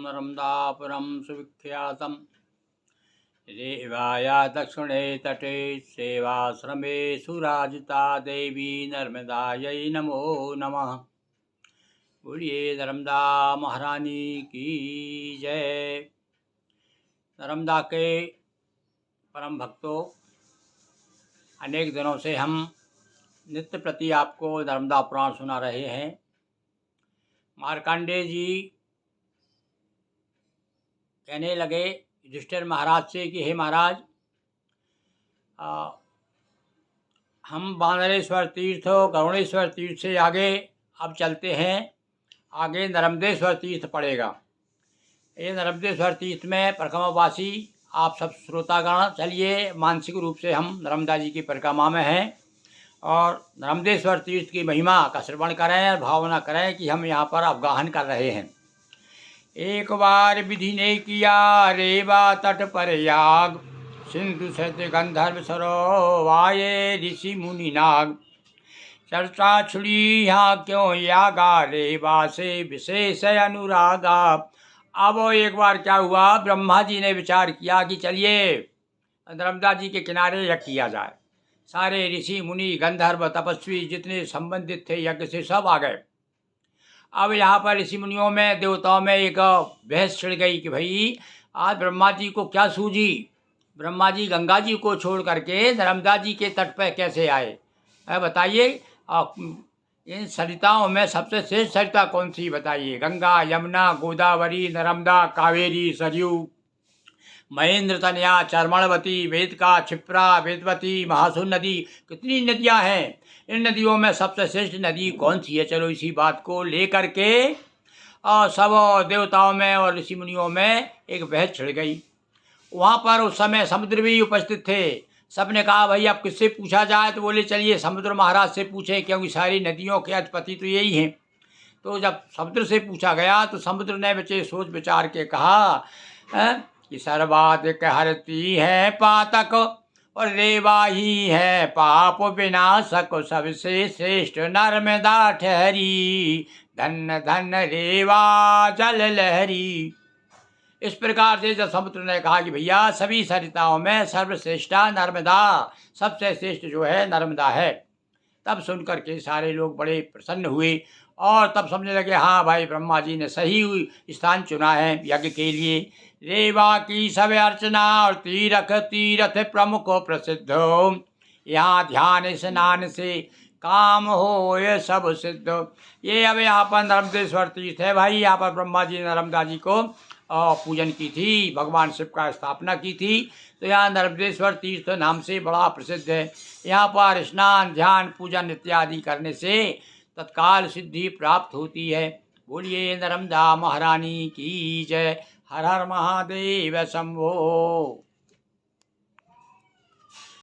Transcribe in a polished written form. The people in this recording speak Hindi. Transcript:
नर्मदापुरं सुविख्यातं रेवाया दक्षिणे तटे सेवाश्रमे सुराजिता देवी नर्मदायै नमो नमः। बोलिए नर्मदा महारानी की जय। नर्मदा के परम भक्तों, अनेक दिनों से हम नित्य प्रति आपको नर्मदा पुराण सुना रहे हैं। मार्कंडेय जी कहने लगे युधिष्ठिर महाराज से कि हे महाराज, हम बानरेश्वर तीर्थ गरुणेश्वर तीर्थ से आगे अब चलते हैं, आगे नर्मदेश्वर तीर्थ पड़ेगा। ये नर्मदेश्वर तीर्थ में परिक्रमावासी आप सब श्रोतागण चलिए, मानसिक रूप से हम नर्मदा जी की परिक्रमा में हैं और नर्मदेश्वर तीर्थ की महिमा का श्रवण करें और भावना करें कि हम यहाँ पर अवगाहन कर रहे हैं। एक बार विधि ने किया रेवा तट पर याग, सिंधु सहित गंधर्व सरोवाये ऋषि मुनि नाग। चर्चा छुड़ी यहाँ क्यों यागा, रेवा से विशेष अनुरागा। अब एक बार क्या हुआ, ब्रह्मा जी ने विचार किया कि चलिए नर्मदा जी के किनारे यज्ञ किया जाए। सारे ऋषि मुनि गंधर्व तपस्वी जितने संबंधित थे यज्ञ से सब आ गए। अब यहाँ पर ऋषि मुनियों में देवताओं में एक बहस छिड़ गई कि भाई आज ब्रह्मा जी को क्या सूझी, ब्रह्मा जी गंगा जी को छोड़ करके नर्मदा जी के तट पर कैसे आए। बताइए इन सरिताओं में सबसे श्रेष्ठ सरिता कौन सी बताइए। गंगा, यमुना, गोदावरी, नर्मदा, कावेरी, सरयू, महेंद्र तनया, चर्मणवती, वेदका, क्षिप्रा, वेदवती, महासुर नदी, कितनी नदियां हैं। इन नदियों में सबसे श्रेष्ठ नदी कौन सी है। चलो इसी बात को लेकर के सब देवताओं में और ऋषि मुनियों में एक बहस छिड़ गई। वहाँ पर उस समय समुद्र भी उपस्थित थे। सबने कहा भाई अब किससे पूछा जाए, तो बोले चलिए समुद्र महाराज से पूछें, क्योंकि सारी नदियों के अधिपति तो यही हैं। तो जब समुद्र से पूछा गया तो समुद्र ने बच्चे सोच विचार के कहा कि सर्वाधिक हरती है पातक और रेवा ही है पाप विनाशक, सबसे श्रेष्ठ नर्मदा ठहरी, धन धन रेवा जल लहरी। इस प्रकार से जब समुद्र ने कहा कि भैया सभी सरिताओं में सर्वश्रेष्ठा नर्मदा, सबसे श्रेष्ठ जो है नर्मदा है, तब सुनकर के सारे लोग बड़े प्रसन्न हुए और तब समझने लगे हाँ भाई ब्रह्मा जी ने सही स्थान चुना है यज्ञ के लिए। रेवा की सब अर्चना और तीर्थ प्रमुख प्रसिद्ध, यहाँ ध्यान स्नान से काम हो ये सब सिद्ध। ये अब यहाँ पर नर्मदेश्वर तीर्थ है भाई। यहाँ पर ब्रह्मा जी ने नर्मदा जी को पूजन की थी, भगवान शिव का स्थापना की थी, तो यहाँ नर्मदेश्वर तीर्थ नाम से बड़ा प्रसिद्ध है। यहाँ पर स्नान ध्यान पूजन इत्यादि करने से तत्काल सिद्धि प्राप्त होती है। बोलिए नर्मदा महारानी की जय। हर हर महादेव शंभो।